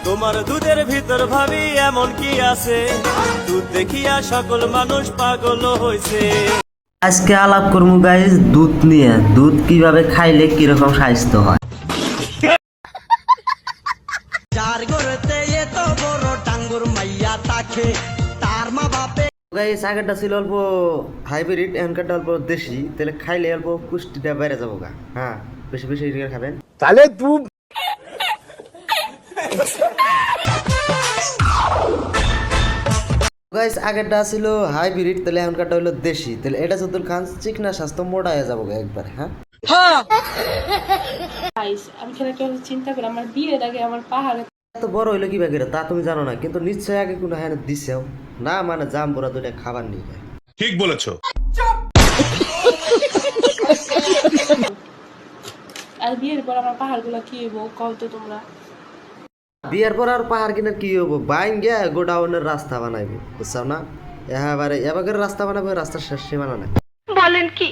তোমার দুধের ভিতর ভাবি এমন কি আছে, দুধ দেখিয়া সকল মানুষ পাগল হইছে। আজকে আলাপ করবো গাইস দুধ নিয়ে, দুধ কিভাবে খাইলে কিরকম স্বাস্থ্য হয়। যার ঘরেতে এত বড় টাঙ্গুর মাইয়া থাকে তার মা বাপে। গাইস আগেরটা ছিল অল্প হাইব্রিড, এখনকারটা অল্প দেশি, তাহলে খাইলে অল্প পুষ্টিটা বেড়ে যাবো গা। হ্যাঁ, বেশি বেশি করে খাবেন তাহলে তুই গাইস। আগেরটা ছিল হাইব্রিড, তাহলে এখনকারটা হলো দেশি, তাহলে এটা যদি খান চিকনা স্বাস্থ্য মোটা হয়ে যাবো একবারে। হ্যাঁ গাইস আমি খেলা কেউ চিন্তা করি আমার বিয়ের আগে আমার পাহাড়ে এত বড় হইলো কি ভাগে তা তুমি জানো না, কিন্তু নিশ্চয়ই আগে কোনো হ্যাঁ দিছেও না, মানে জাম বুড়া দুইটা খাবার নিয়ে যায়। ঠিক বলেছো। আর বিয়ের পর আমার পাহাড়গুলো কি হইব কল তো তোমরা। বিয়ের পর আর পাহাড় কিনার কি হবো, বাইন গিয়া গোডাউনের রাস্তা বানাইবো, বুঝছো না? এবারে রাস্তা বানাবো, রাস্তার শেষ সীমানা নাই। বলেন কি